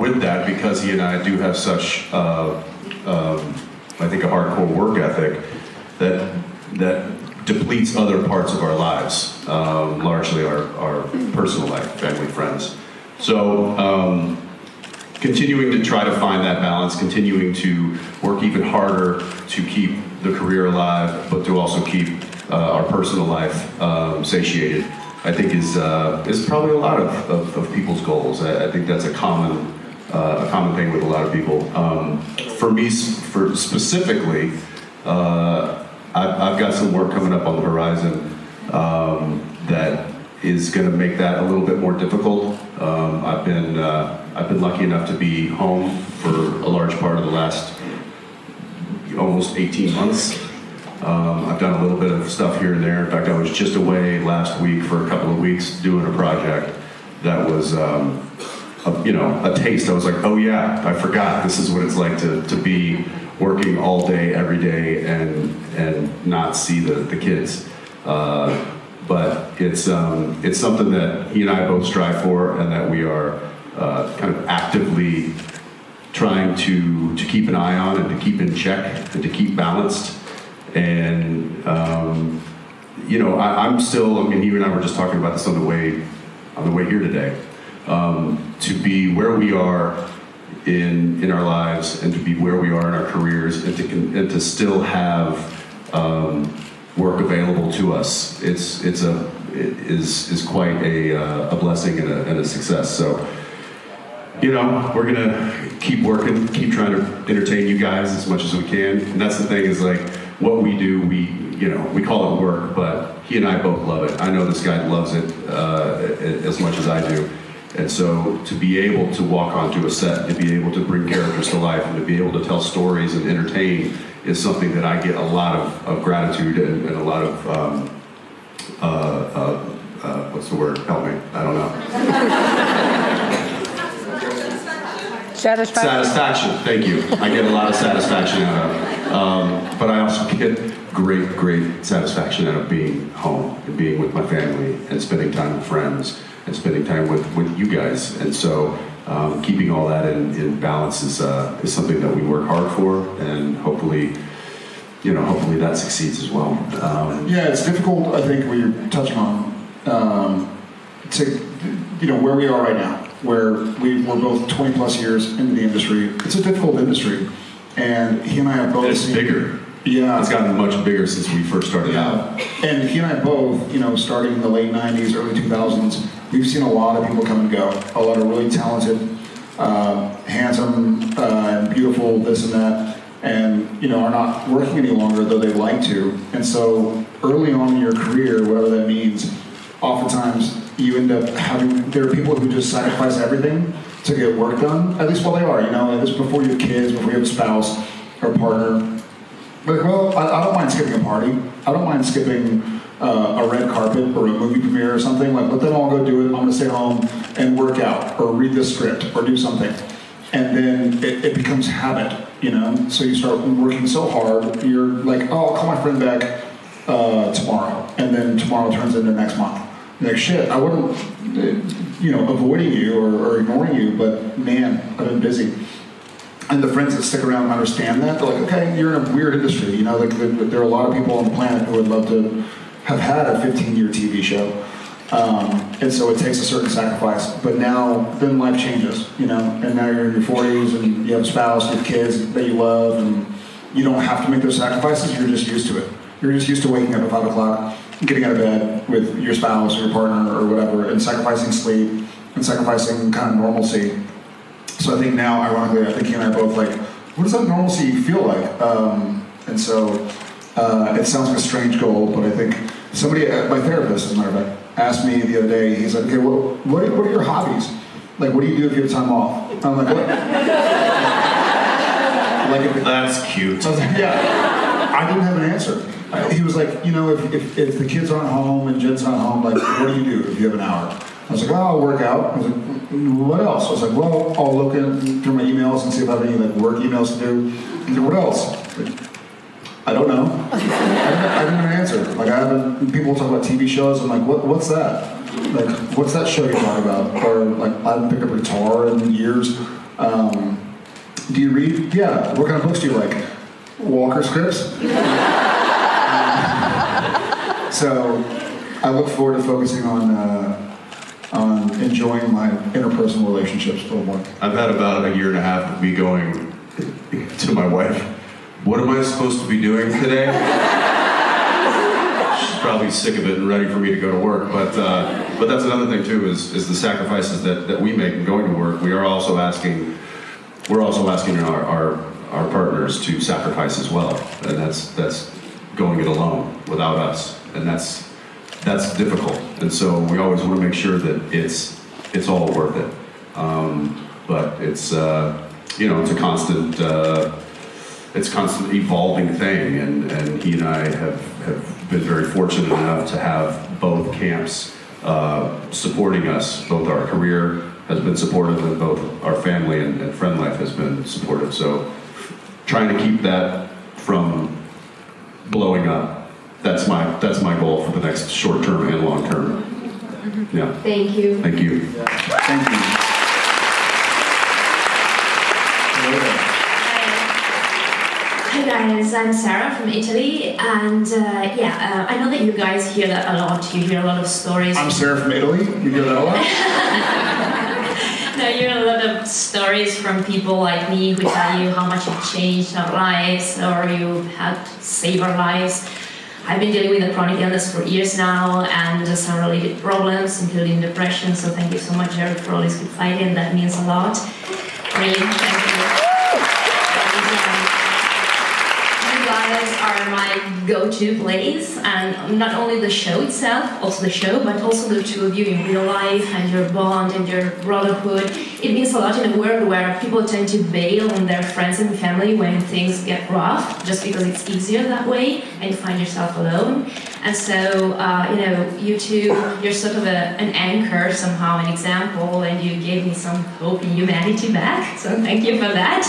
with that, because he and I do have such, I think, a hardcore work ethic that depletes other parts of our lives, largely our personal life, family, friends. So continuing to try to find that balance, continuing to work even harder to keep the career alive, but to also keep our personal life satiated, I think is probably a lot of people's goals. I think that's a common thing with a lot of people. For me, specifically, I've got some work coming up on the horizon that is going to make that a little bit more difficult. I've been lucky enough to be home for a large part of the last almost 18 months. I've done a little bit of stuff here and there. In fact, I was just away last week for a couple of weeks doing a project that was, a taste. I was like, oh yeah, I forgot. This is what it's like to be working all day, every day, and not see the kids. But it's something that he and I both strive for, and that we are kind of actively trying to keep an eye on and to keep in check and to keep balanced. And I'm still. I mean, you and I were just talking about this on the way here today. To be where we are in our lives, and to be where we are in our careers, and to still have work available to us, it is quite a blessing and a success. So, we're gonna keep working, keep trying to entertain you guys as much as we can. And that's the thing, is like, what we do, we call it work, but he and I both love it. I know this guy loves it as much as I do. And so to be able to walk onto a set, to be able to bring characters to life, and to be able to tell stories and entertain is something that I get a lot of gratitude and a lot of, what's the word? Help me. I don't know. Satisfaction. Thank you. I get a lot of satisfaction out of. But I also get great satisfaction out of being home and being with my family and spending time with friends and spending time with you guys. And so keeping all that in balance is something that we work hard for, and hopefully that succeeds as well. Yeah, it's difficult, I think, what you're touching on, where we are right now, where we're both 20 plus years into the industry. It's a difficult industry, and he and I have both seen... It's bigger. Yeah. It's gotten much bigger since we first started out. And he and I both, starting in the late 90s, early 2000s, we've seen a lot of people come and go. A lot of really talented, handsome, and beautiful, this and that, and, are not working any longer, though they'd like to. And so early on in your career, whatever that means, oftentimes you end up there are people who just sacrifice everything to get work done, at least while they are, at least before you have kids, before you have a spouse or a partner. Like, well, I don't mind skipping a party. I don't mind skipping a red carpet or a movie premiere or something. Like, let them all go do it. I'm going to stay home and work out or read this script or do something. And then it becomes habit, So you start working so hard, you're like, oh, I'll call my friend back tomorrow. And then tomorrow turns into next month. You're like, shit, I wasn't, avoiding you or ignoring you, but man, I've been busy. And the friends that stick around understand that. They're like, okay, you're in a weird industry. There are a lot of people on the planet who would love to have had a 15-year TV show. And so it takes a certain sacrifice. But then life changes, and now you're in your 40s and you have a spouse, you have kids that you love, and you don't have to make those sacrifices. You're just used to it. You're just used to waking up at 5 o'clock, getting out of bed with your spouse or your partner or whatever, and sacrificing sleep and sacrificing kind of normalcy. So I think now, ironically, I think he and I are both like, what does that normalcy feel like? And so it sounds like a strange goal, but I think somebody, my therapist, as a matter of fact, asked me the other day, he's like, okay, well, what are your hobbies? Like, what do you do if you have time off? I'm like, what? That's cute. I was like, yeah. I didn't have an answer. He was like, if the kids aren't home and Jen's not home, like, what do you do if you have an hour? I was like, oh, I'll work out. I was like, what else? I was like, well, I'll look through my emails and see if I have any work emails to do. He said, what else? I don't know. I didn't have an answer. People talk about TV shows. I'm like, what's that? Like, what's that show you're talking about? Or like, I haven't picked up a guitar in years. Do you read? Yeah. What kind of books do you like? Walker scripts? So I look forward to focusing on enjoying my interpersonal relationships a little more. I've had about a year and a half of me going to my wife, what am I supposed to be doing today? She's probably sick of it and ready for me to go to work, but that's another thing too, is the sacrifices that we make in going to work. We're also asking our partners to sacrifice as well, and that's going it alone without us, and that's difficult. And so we always want to make sure that it's all worth it. But it's it's a constant evolving thing, and he and I have been very fortunate enough to have both camps supporting us. Both our career has been supportive, and both our family and friend life has been supportive. So trying to keep that from blowing up, that's my goal for the next short term and long term. Yeah. Thank you. Thank you. Yeah. Thank you. Hi guys, I'm Sarah from Italy, and I know that you guys hear that a lot. You hear a lot of stories. I'm Sarah from Italy. You hear that a lot? No, you hear a lot of stories from people like me who tell you how much it changed our lives, or you had to save our lives. I've been dealing with a chronic illness for years now, and some related problems, including depression. So thank you so much, Jared, for all this good fighting. That means a lot. Thank you. You guys are my go-to place, and not only the show itself, also the show, but also the two of you in real life and your bond and your brotherhood. It means a lot in a world where people tend to bail on their friends and family when things get rough, just because it's easier that way, and you find yourself alone. And so, you two, you're sort of an anchor somehow, an example, and you gave me some hope in humanity back, so thank you for that.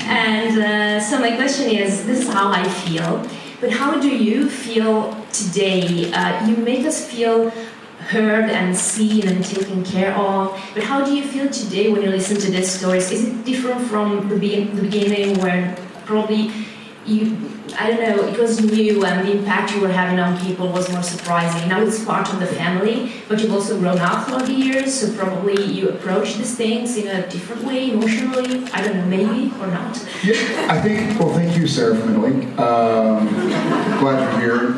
And so my question is, this is how I feel, but how do you feel today? You make us feel heard and seen and taken care of, but how do you feel today when you listen to these stories? Is it different from the beginning, where probably it was new and the impact you were having on people was more surprising? Now it's part of the family, but you've also grown up throughout the years, so probably you approach these things in a different way, emotionally, I don't know, maybe, or not? Yeah, I think, well, thank you, Sarah from Italy. Glad you're here.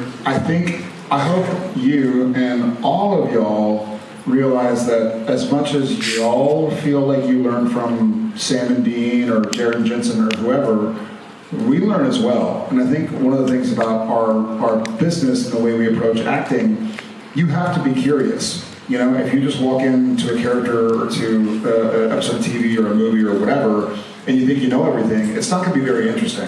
I hope you and all of y'all realize that as much as y'all feel like you learn from Sam and Dean or Jared and Jensen or whoever, we learn as well. And I think one of the things about our business and the way we approach acting, you have to be curious. You know, if you just walk into a character or to an episode of TV or a movie or whatever, and you think you know everything, it's not going to be very interesting.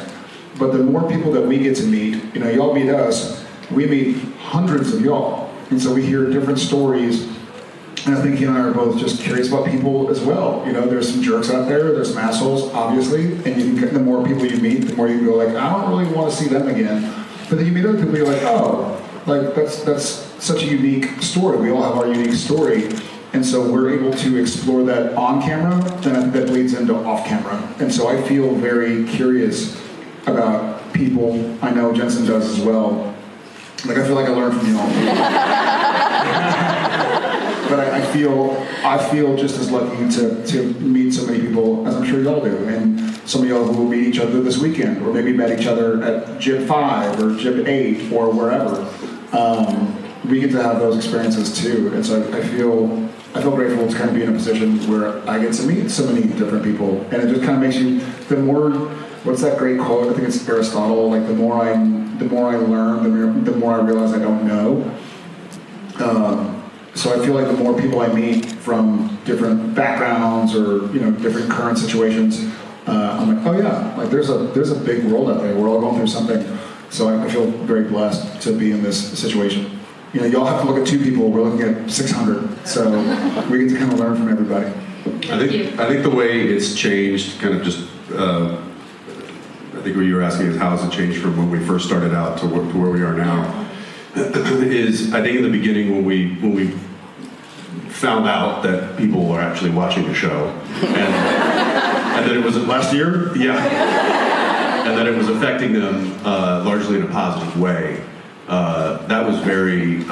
But the more people that we get to meet, y'all meet us, we meet hundreds of y'all. And so we hear different stories. And I think he and I are both just curious about people as well. There's some jerks out there, there's some assholes, obviously, and the more people you meet, the more you can go like, I don't really want to see them again. But then you meet other people, you're like, oh, like that's such a unique story. We all have our unique story. And so we're able to explore that on camera, then that bleeds into off camera. And so I feel very curious about people. I know Jensen does as well. Like, I feel like I learned from y'all. But I feel just as lucky to meet so many people as I'm sure y'all do. And some of y'all who will meet each other this weekend, or maybe met each other at JIB5 or JIB8 or wherever. We get to have those experiences too. And so I feel grateful to kind of be in a position where I get to meet so many different people. And it just kind of makes you, what's that great quote? I think it's Aristotle, like the more I learn, the more I realize I don't know. So I feel like the more people I meet from different backgrounds or different current situations, I'm like, oh yeah, like there's a big world out there. We're all going through something. So I feel very blessed to be in this situation. Y'all have to look at 2 people. We're looking at 600. So we get to kind of learn from everybody. I think the way it's changed, kind of just. I think what you were asking is how has it changed from when we first started out to where we are now. Is I think in the beginning when we found out that people were actually watching the show, and that it was Last year? yeah, and that it was affecting them largely in a positive way. That was very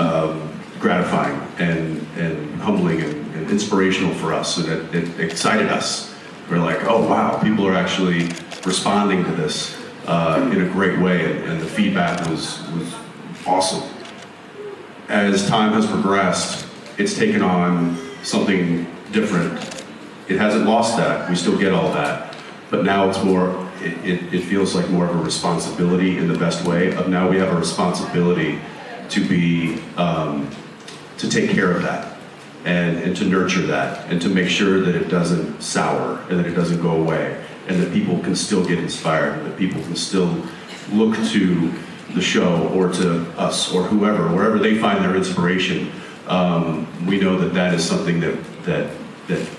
gratifying and humbling and inspirational for us, and it excited us. We're like, oh wow, people are actually responding to this in a great way, and the feedback was awesome. As time has progressed, it's taken on something different. It hasn't lost that. We still get all that, but now it's more. It feels like more of a responsibility in the best way. Of now we have a responsibility to be to take care of that and to nurture that and to make sure that it doesn't sour and that it doesn't go away and that people can still get inspired and that people can still look to the show or to us or whoever, wherever they find their inspiration. We know that that is something that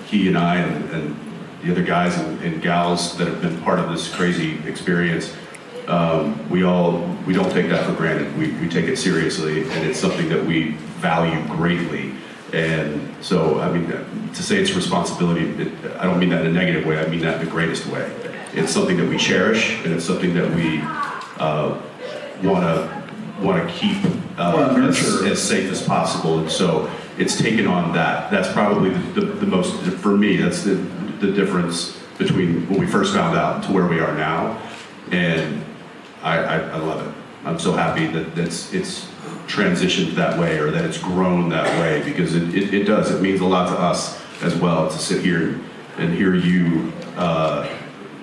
he and I and the other guys and gals that have been part of this crazy experience, we don't take that for granted. We take it seriously, and it's something that we value greatly. And so, I mean, to say it's responsibility, I don't mean that in a negative way. I mean that in the greatest way. It's something that we cherish, and it's something that we want to keep as safe as possible. And so, it's taken on that. That's probably the most, for me, that's the difference between when we first found out to where we are now. And I love it. I'm so happy that it's transitioned that way, or that it's grown that way, because it does. It means a lot to us as well to sit here and hear you,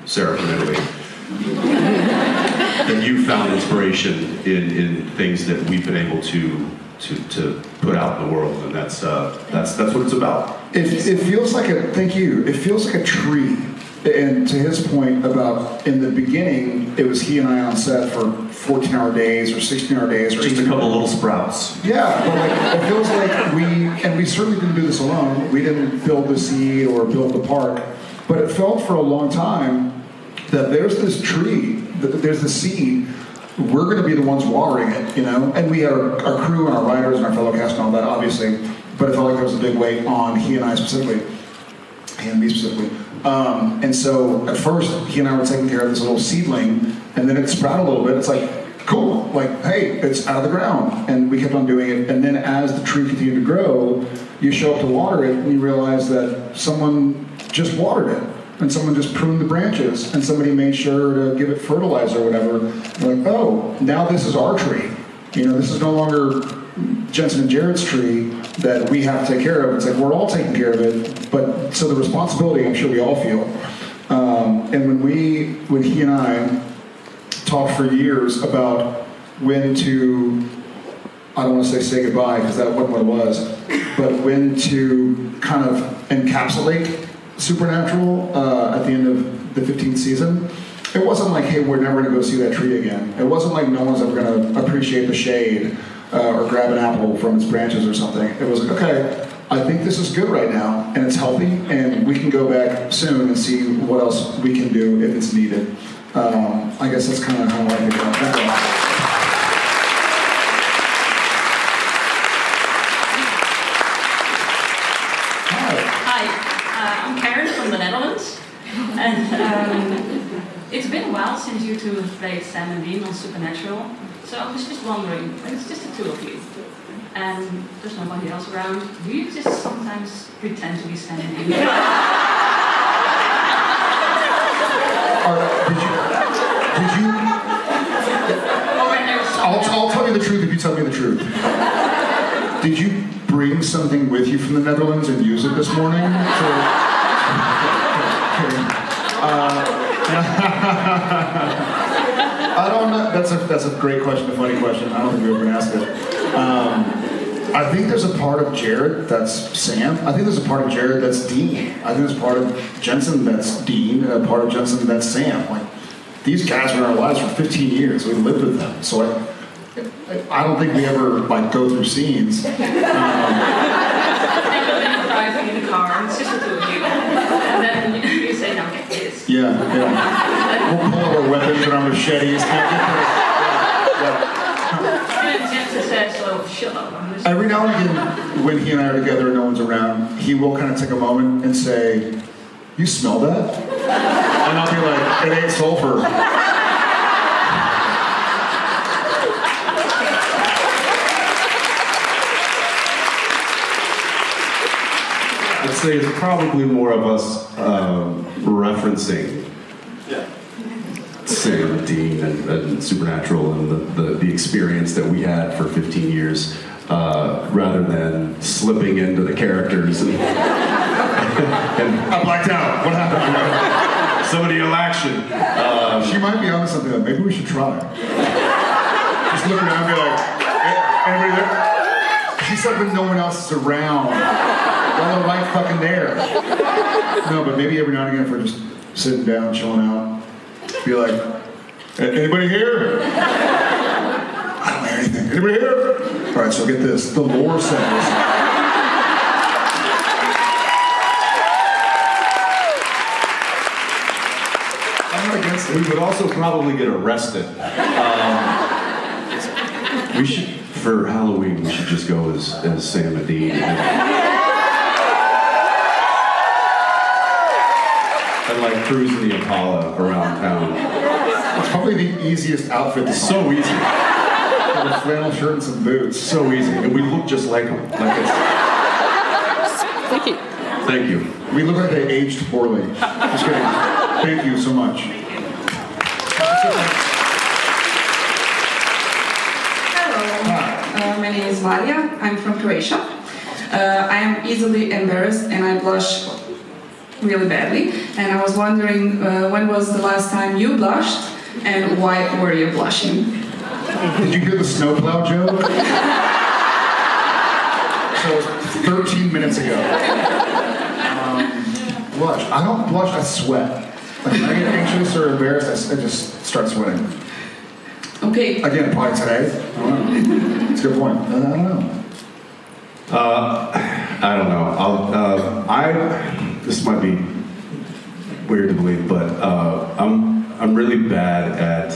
Sarah from Italy, that you found inspiration in things that we've been able to put out in the world, and that's what it's about. It feels like thank you. It feels like a tree. And to his point about in the beginning, it was he and I on set for 14-hour days or 16-hour days or Just a couple little sprouts. Yeah, but like it feels like we certainly didn't do this alone. We didn't build the seed or build the park, but it felt for a long time that there's this tree, that there's this seed. We're going to be the ones watering it, you know? And we had our crew and our writers and our fellow cast and all that, obviously, but it felt like there was a big weight on he and I specifically, he and me specifically. And so at first, he and I were taking care of this little seedling, and then it sprouted a little bit. It's like, cool, like, hey, it's out of the ground. And we kept on doing it. And then as the tree continued to grow, you show up to water it, and you realize that someone just watered it. And someone just pruned the branches, and somebody made sure to give it fertilizer or whatever. We're like, oh, now this is our tree. You know, this is no longer Jensen and Jared's tree that we have to take care of. It's like we're all taking care of it, but so the responsibility, I'm sure we all feel. And when he and I talked for years about when to, I don't want to say goodbye because that wasn't what it was, but when to kind of encapsulate Supernatural at the end of the 15th season, it wasn't like, hey, we're never going to go see that tree again. It wasn't like no one's ever going to appreciate the shade or grab an apple from its branches or something. It was like, okay, I think this is good right now, and it's healthy, and we can go back soon and see what else we can do if it's needed. I guess that's kind of how I think about that. From the Netherlands, and it's been a while since you two have played Sam and Dean on Supernatural, so I was just wondering, it's just the two of you, and there's nobody else around, do you just sometimes pretend to be Sam and Dean? Did you? I'll tell you the truth if you tell me the truth. Did you bring something with you from the Netherlands and use it this morning? I don't know. That's a great question, a funny question. I don't think we were going to ask it. I think there's a part of Jared that's Sam. I think there's a part of Jared that's Dean. I think there's a part of Jensen that's Dean, and a part of Jensen that's Sam. Like, these guys were in our lives for 15 years. We lived with them. So I don't think we ever like go through scenes. Driving in the car, and it's just the two of you. And then you say, now get this. Yeah. We'll pull our weapons and our machetes. And Jensen says, so shut up. Every now and again, when he and I are together and no one's around, he will kind of take a moment and say, you smell that? And I'll be like, it ain't sulfur. I'd say it's probably more of us referencing Sam and Dean and Supernatural and the experience that we had for 15 years, rather than slipping into the characters and I blacked out. What happened? somebody yell action. She might be onto something. Like, maybe we should try. Just look around and be like, hey, anybody there? She said when no one else is around. Well, they're right fucking there. No, but maybe every now and again if we're just sitting down, chilling out, be like, anybody here? I don't hear anything. Anybody here? All right, so get this. The lore says... We would also probably get arrested. We should, for Halloween, we should just go as Sam and Dean. And like cruise in the Impala around town. It's probably the easiest outfit to So easy. with a flannel shirt and some boots. So easy. And we look just like them. Thank you. We look like they aged poorly. Just kidding. Thank you so much. Hello, my name is Valia. I'm from Croatia. I am easily embarrassed and I blush really badly. And I was wondering when was the last time you blushed and why were you blushing? Did you hear the snowplow joke? So it was 13 minutes ago. Blush. I don't blush, I sweat. Like, when I get anxious or embarrassed, I just start sweating. Okay. Again, probably today. I don't know. It's a good point. I don't know. I don't know. This might be weird to believe, but I'm really bad at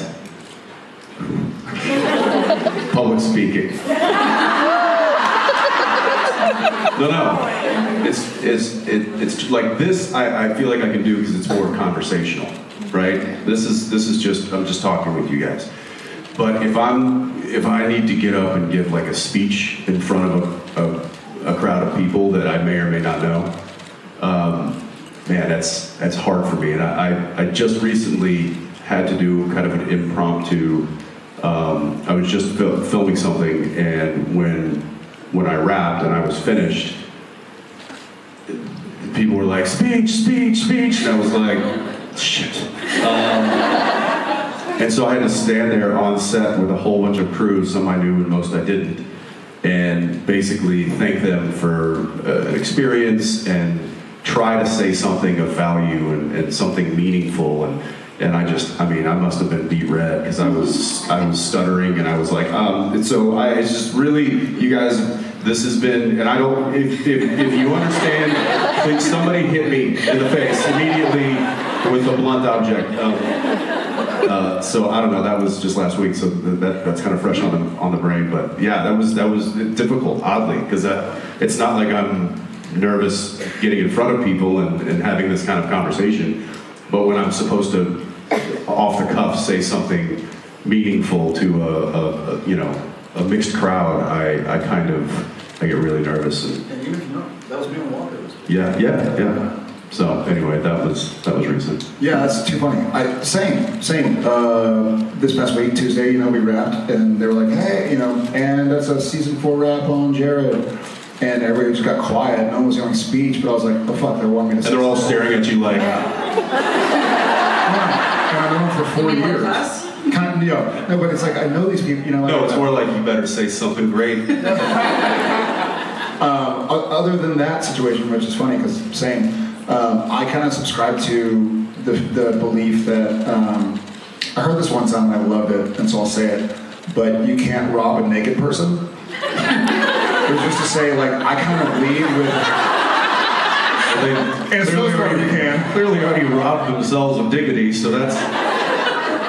public speaking. No. It's like this. I feel like I can do because it's more conversational, right? This is just I'm just talking with you guys. But if I need to get up and give like a speech in front of a crowd of people that I may or may not know, man, that's hard for me. And I just recently had to do kind of an impromptu. I was just filming something, and when I wrapped and I was finished, people were like, speech, and I was like, shit. And so I had to stand there on set with a whole bunch of crews, some I knew and most I didn't, and basically thank them for an experience and try to say something of value and something meaningful. And I must have been beat red because I was stuttering and I was like, it's just really, you guys, this has been, and I don't, if you understand, please somebody hit me in the face immediately with a blunt object. So I don't know, that was just last week, so that's kind of fresh on the brain, but yeah, that was difficult, oddly, because it's not like I'm nervous getting in front of people and having this kind of conversation, but when I'm supposed to, off the cuff, say something meaningful to a mixed crowd, I get really nervous. And even if you know, that was me on Walker. Yeah. So anyway, that was recent. Yeah, that's too funny. Same. This past week, Tuesday, we wrapped, and they were like, hey, and that's a season 4 wrap on Jared. And everybody just got quiet. No one was yelling speech, but I was like, oh fuck, they want me to say And they're all staring at you like... And I've known them for 4 years. Kind of, no, but it's like, I know these people, No, it's more like you better say something great. Other than that situation, which is funny, because same, I kind of subscribe to the belief that, I heard this one time and I loved it, and so I'll say it, but you can't rob a naked person. Which is to say, like, I kind of lead with... They clearly already robbed themselves of dignity, so that's...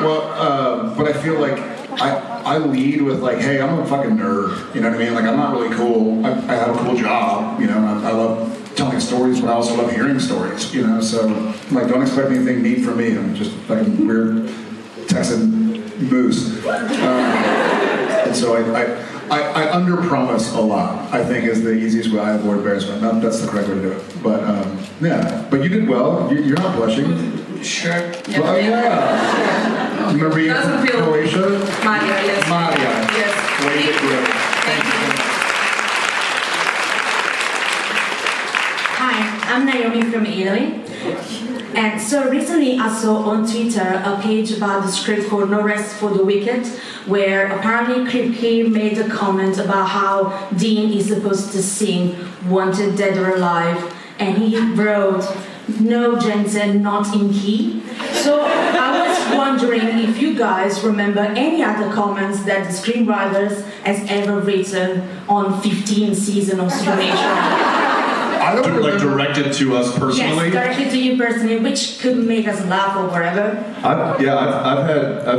Well, but I feel like I lead with like, hey, I'm a fucking nerd, you know what I mean? Like, I'm not really cool. I have a cool job, and I love telling telling stories, but I also love hearing stories, you know, so, like, don't expect anything neat from me. I'm just fucking weird Texan moose. And so I under-promise a lot, I think, is the easiest way I avoid embarrassment. Not that's the correct way to do it. But, yeah. But you did well. You're not blushing. Sure. Yeah. Well, yeah. Do you remember you Doesn't from feel- Croatia? Maria, yes. Maria. Yes. Way to do it. Thank you. Hi, I'm Naomi from Italy. And so recently I saw on Twitter a page about the script for No Rest for the Wicked, where apparently Kripke made a comment about how Dean is supposed to sing Wanted Dead or Alive, and he wrote, "No, Jensen, not in key." So I was wondering if you guys remember any other comments that the screenwriters has ever written on 15 seasons of Supernatural. I don't Like remember. directed to us personally. Yes, directly to you personally, which could make us laugh or whatever. I've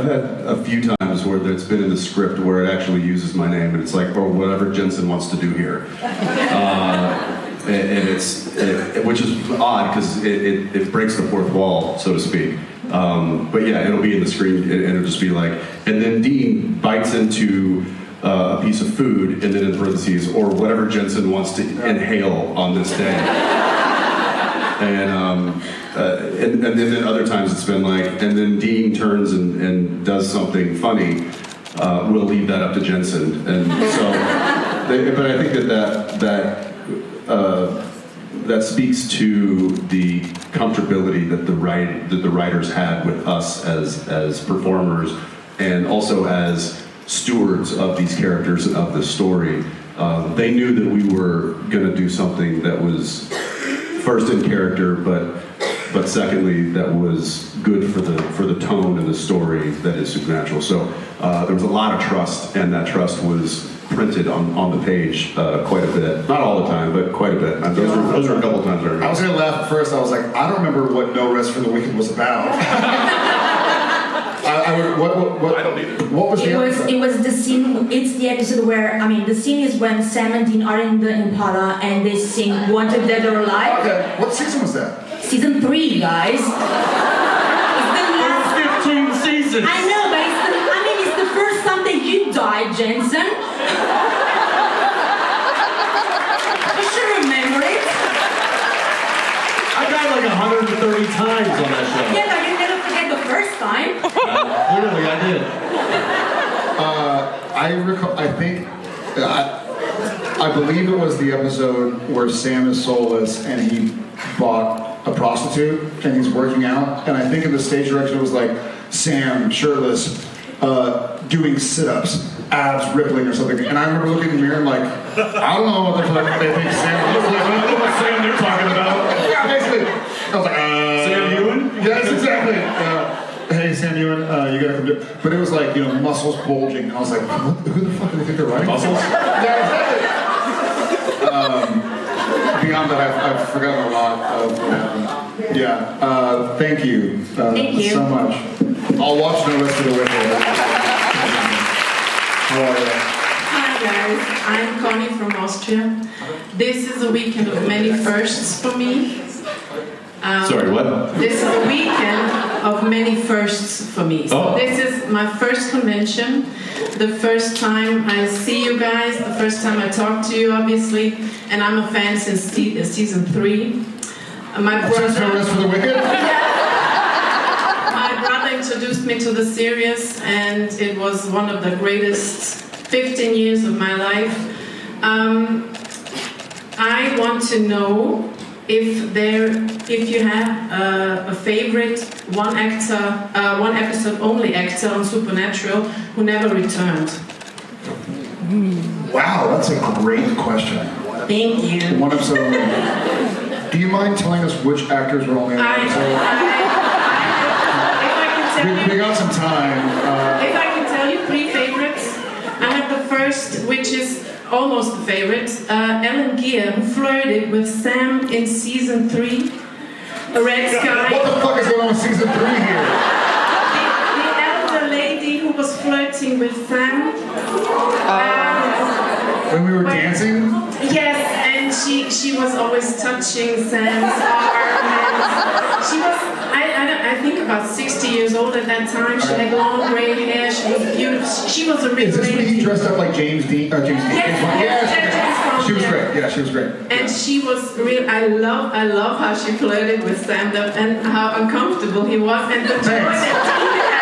had a few times where it's been in the script where it actually uses my name, and it's like, or whatever Jensen wants to do here, and which is odd because it breaks the fourth wall, so to speak. But yeah, it'll be in the screen, and it'll just be like, and then Dean bites into a piece of food, and then in parentheses, or whatever Jensen wants to inhale on this day. And then other times it's been like, and then Dean turns and does something funny. We'll leave that up to Jensen, and so. But I think that speaks to the comfortability that the writers had with us as performers, and also as stewards of these characters and of this story. They knew that we were going to do something that was first in character, but secondly that was good for the tone and the story that is Supernatural. So there was a lot of trust, and that trust was printed on the page quite a bit. Not all the time, but quite a bit. Those are a couple times I remember. I was gonna laugh at first. I was like, I don't remember what No Rest for the Wicked was about. I don't either. What was the episode? It was the scene. It's the episode where the scene is when Sam and Dean are in the Impala and they sing "Wanted Dead or Alive." Okay, what season was that? Season 3, guys. It's the last. 15 seasons. I know, but it's the first time that you died, Jensen. You should remember it. I died like 130 times on that show. Yeah, but you never forget the first time. Clearly, I did. I recall. I believe it was the episode where Sam is soulless and he bought a prostitute and he's working out. And I think in the stage direction it was like Sam shirtless, doing sit-ups, abs rippling or something. And I remember looking in the mirror and like, I don't know what the fuck they think Sam looks like. I don't know what Sam they're talking about. Yeah, basically. I was like, Sam Ewan? Yes, exactly. Hey, Sam Ewan, you gotta come do it. But it was like, muscles bulging. And I was like, who the fuck do they think they're writing? Muscles? Yeah, exactly. Beyond that, I've forgotten a lot of what happened. Yeah, thank you. Thank you so much. I'll watch No Rest for the Wicked. How are you? Hi guys, I'm Connie from Austria. This is a weekend of many firsts for me. Sorry, what? This is a weekend of many firsts for me. So This is my first convention, the first time I see you guys, the first time I talk to you, obviously, and I'm a fan since season 3. My brother. No Rest for the Wicked? My brother introduced me to the series, and it was one of the greatest 15 years of my life. I want to know if you have a favorite one episode only actor on Supernatural who never returned. Wow, that's a great question. Thank you. One episode only. Do you mind telling us which actors were only on the episode? We got some time. If I can tell you 3 favorites, I have the first, which is almost a favorite, Ellen Gear, who flirted with Sam in season 3. A red sky. What the fuck is going on with season 3 here? The elder lady who was flirting with Sam. When we were dancing? Yes, and she was always touching Sam's arm. And she was, I think about 60 years old at that time. She had long gray hair. She was beautiful. She was a real Is this when he dressed up like James Dean? James Dean. Yes. She was great. Yeah, she was great. And she was real. I love how she played it with stand-up and how uncomfortable he was and the joy that he had.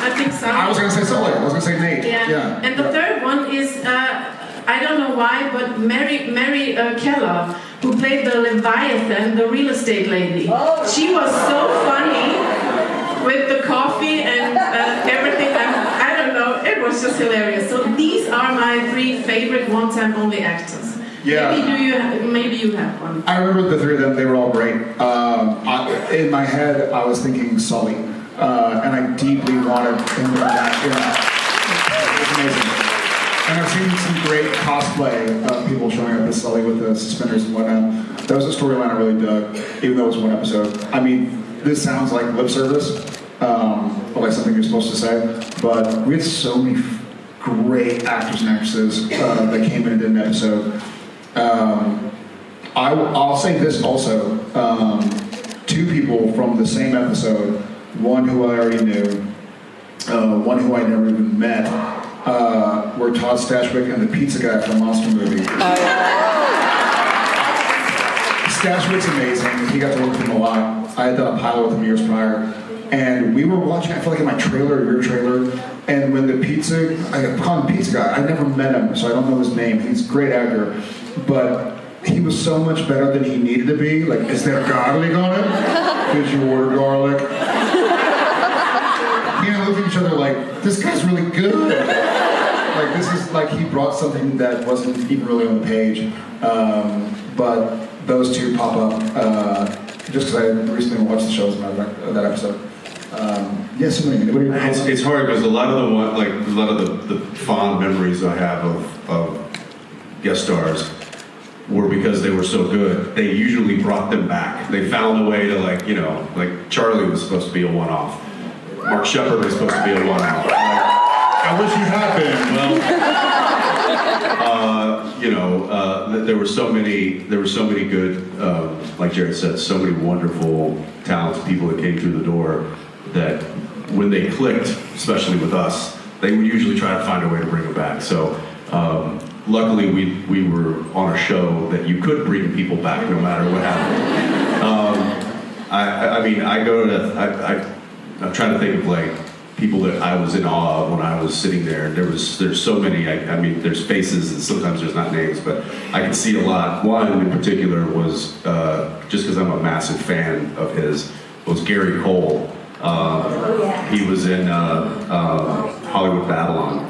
I think so. I was going to say Sully. I was going to say Nate. Yeah. And the third one is, I don't know why, but Mary Keller, who played the Leviathan, the real estate lady. She was so funny with the coffee and everything. I don't know. It was just hilarious. So these are my 3 favorite one-time only actors. Yeah. Maybe you have one. I remember the 3 of them. They were all great. In my head, I was thinking Sully. And I deeply wanted him to that. It was amazing. And I've seen some great cosplay of people showing up as Sully with the suspenders and whatnot. That was a storyline I really dug, even though it was 1 episode. I mean, this sounds like lip service, or like something you're supposed to say, but we had so many great actors and actresses that came in and did an episode. I'll say this also. 2 people from the same episode, one who I already knew, one who I never even met, were Todd Stashwick and the pizza guy from Monster Movie. Stashwick's amazing. He got to work with him a lot. I had done a pilot with him years prior. And we were watching, I feel like in my trailer, your trailer, and when the pizza, I call him pizza guy, I never met him, so I don't know his name. He's a great actor, but he was so much better than he needed to be. Like, is there garlic on it? Did you order garlic? You know, look at each other like, this guy's really good. Like, this is like he brought something that wasn't even really on the page. But those 2 pop up just because I recently watched the show, as a matter of fact, that episode. Yes, anybody? It's hard because a lot of the fond memories I have of guest stars were because they were so good. They usually brought them back. They found a way to, like Charlie was supposed to be a one-off. Mark Shepard was supposed to be a one-off. I wish you had been. Well, there were so many good, like Jared said, so many wonderful, talented people that came through the door that when they clicked, especially with us, they would usually try to find a way to bring them back. So luckily we were on a show that you could bring people back no matter what happened. I'm trying to think of like people that I was in awe of when I was sitting there. There's so many. There's faces and sometimes there's not names, but I can see a lot. One in particular was just because I'm a massive fan of his, was Gary Cole. He was in Hollywood Babylon,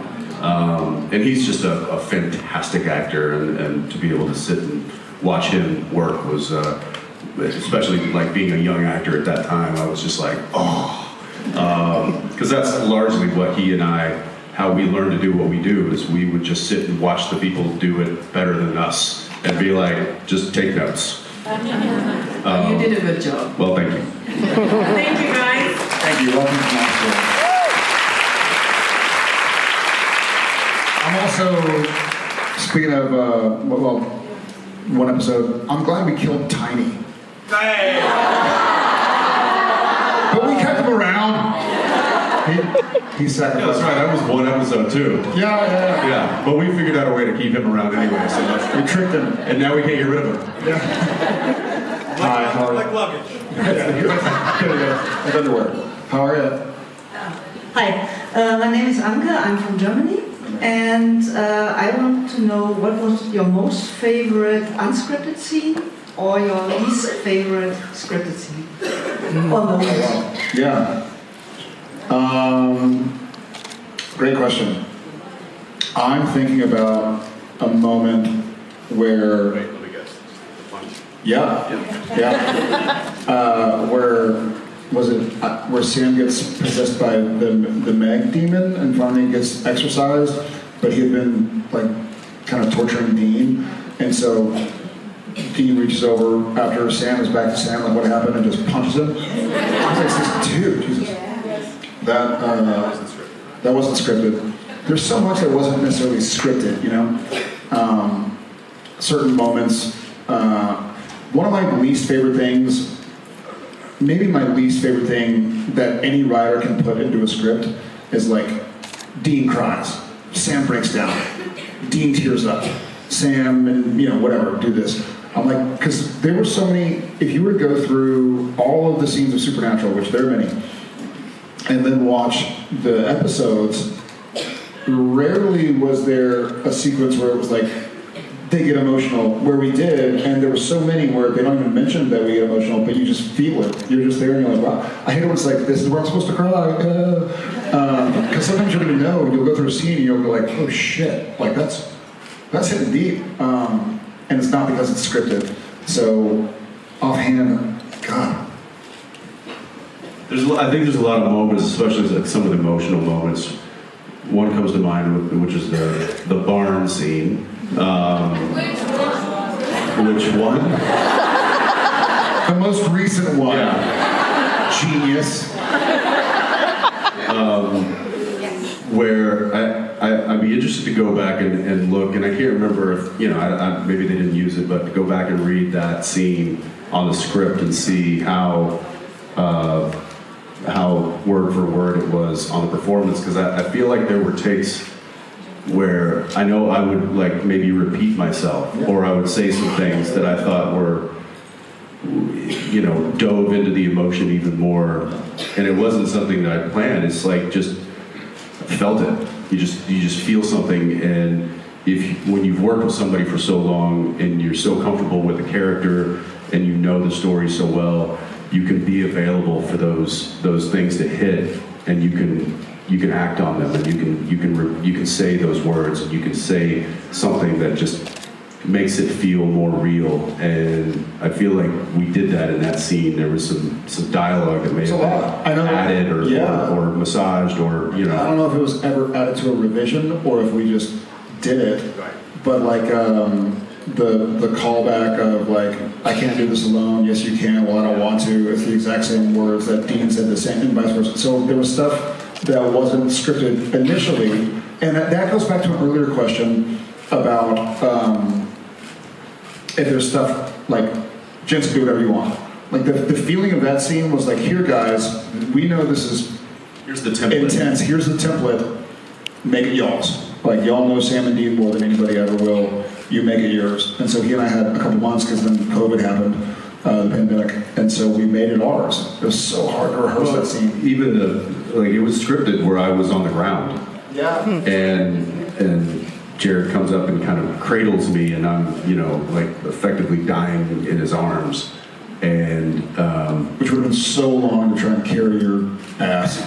and he's just a fantastic actor. And to be able to sit and watch him work was, especially like being a young actor at that time, I was just like, oh. Because that's largely what he and I, how we learned to do what we do, is we would just sit and watch the people do it better than us and be like, just take notes. You did a good job. Well, thank you. Thank you, guys. Thank you. Welcome to Nashville. I'm also, speaking of, one episode, I'm glad we killed Tiny. But we kept him around. He sacrificed. Yeah, that's right. That was one episode too. Yeah. But we figured out a way to keep him around anyway. So We tricked him. and now we can't get rid of him. Yeah. Hi, how are you? Like luggage. Like underwear. How are you? Hi, my name is Argh. I'm from Germany, and I want to know what was your most favorite unscripted scene or your least favorite scripted scene? Or moment? Yeah. Great question. I'm thinking about a moment where. Wait, let me guess. Yeah. Where was it? Where Sam gets possessed by the Meg demon and finally gets exorcised, but he had been like kind of torturing Dean, and so Dean reaches over after Sam is back to Sam, like what happened, and just punches him. I was like, season 2, Jesus. That that wasn't scripted. There's so much that wasn't necessarily scripted, you know? Certain moments. One of my least favorite things, maybe my least favorite thing that any writer can put into a script is like, Dean cries, Sam breaks down, Dean tears up, Sam and, you know, whatever, do this. I'm like, because there were so many, if you were to go through all of the scenes of Supernatural, which there are many, and then watch the episodes, rarely was there a sequence where it was like, they get emotional, where we did, and there were so many where they don't even mention that we get emotional, but you just feel it. You're just there and you're like, wow. I hate it when it's like, this is where I'm supposed to cry. Because sometimes you don't even know, you'll go through a scene and you'll go like, oh shit, like that's hitting deep. And it's not because it's scripted. So, offhand, God. I think there's a lot of moments, especially like some of the emotional moments. One comes to mind, which is the barn scene. Which one? The most recent one. Yeah. Genius. Where I'd be interested to go back and look, and I can't remember if, you know, maybe they didn't use it, but to go back and read that scene on the script and see how word for word it was on the performance, because I feel like there were takes where I know I would like maybe repeat myself, or I would say some things that I thought were, you know, dove into the emotion even more, and it wasn't something that I planned. It's like just felt it. You just feel something, and when you've worked with somebody for so long and you're so comfortable with the character and you know the story so well, you can be available for those things to hit, and you can act on them, and you can say those words, and you can say something that just makes it feel more real. And I feel like we did that in that scene. There was some dialogue that may have been added or massaged, or, you know. I don't know if it was ever added to a revision or if we just did it, but like the callback of like, I can't do this alone, yes you can, well I don't want to, it's the exact same words that Dean said the same, and vice versa. So there was stuff that wasn't scripted initially, and that goes back to an earlier question about if there's stuff like, gents, do whatever you want. Like the feeling of that scene was like, here guys, we know this is here's the template. Intense, here's the template, make it y'all's. Like y'all know Sam and Dean more than anybody ever will, you make it yours. And so he and I had a couple months because then COVID happened, the pandemic, and so we made it ours. It was so hard to rehearse that scene. Even it was scripted where I was on the ground. Yeah. And Jared comes up and kind of cradles me, and I'm, you know, like effectively dying in his arms. And which would have been so long to try and carry your ass.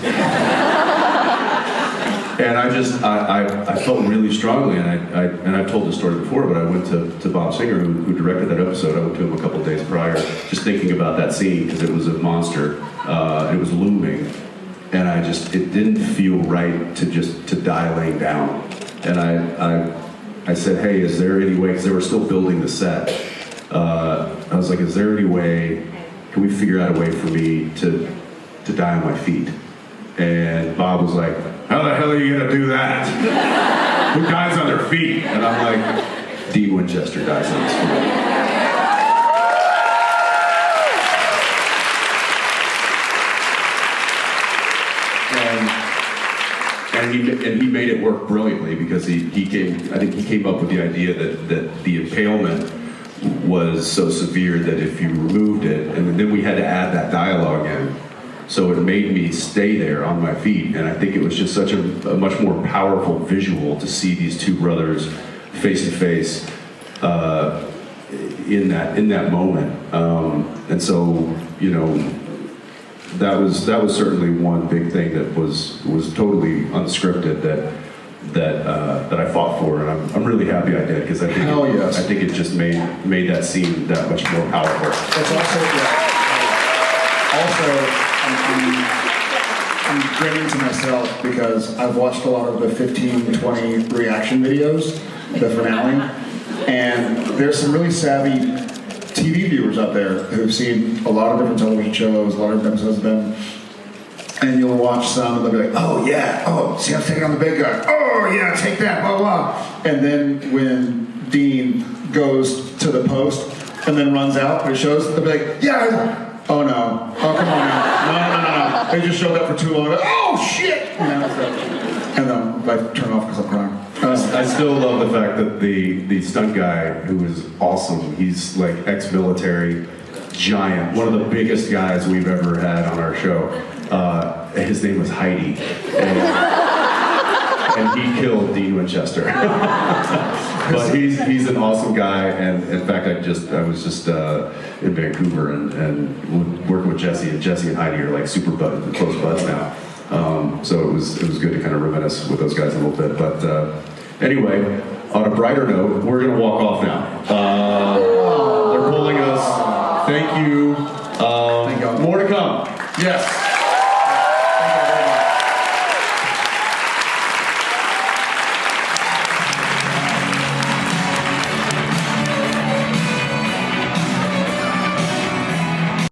And I felt really strongly, and I've told this story before, but I went to Bob Singer, who directed that episode. I went to him a couple of days prior, just thinking about that scene, because it was a monster, and it was looming, and it didn't feel right to die laying down. And I said, hey, is there any way, because they were still building the set, I was like, is there any way, can we figure out a way for me to die on my feet? And Bob was like, how the hell are you gonna do that? Who dies on their feet? And I'm like, Dean Winchester dies on his feet. And he made it work brilliantly, because I think he came up with the idea that the impalement was so severe that if you removed it, and then we had to add that dialogue in, so it made me stay there on my feet. And I think it was just such a much more powerful visual to see these two brothers face to face in that moment. And so, you know, that was certainly one big thing that was totally unscripted that I fought for, and I'm really happy I did, because I think it just made that scene that much more powerful. It's also I'm grinning to myself because I've watched a lot of the 15-20 reaction videos, the finale, and there's some really savvy TV viewers out there who've seen a lot of different television shows, a lot of episodes of them, and you'll watch some, and they'll be like, oh yeah, oh, see, I'm taking on the big guy. Oh yeah, take that, blah, blah. And then when Dean goes to the post and then runs out and it shows, they'll be like, yeah, oh no, oh come on, no. They just showed up for too long. Like, oh shit, you know, so, and then I turn off because I'm crying. I still love the fact that the stunt guy, who is awesome, he's like ex-military, giant, one of the biggest guys we've ever had on our show. His name was Heidi, and he killed Dean Winchester. But he's an awesome guy, and in fact, I was just in Vancouver and working with Jesse, and Jesse and Heidi are like super close buds now. So it was good to kind of reminisce with those guys a little bit. But anyway, on a brighter note, we're gonna walk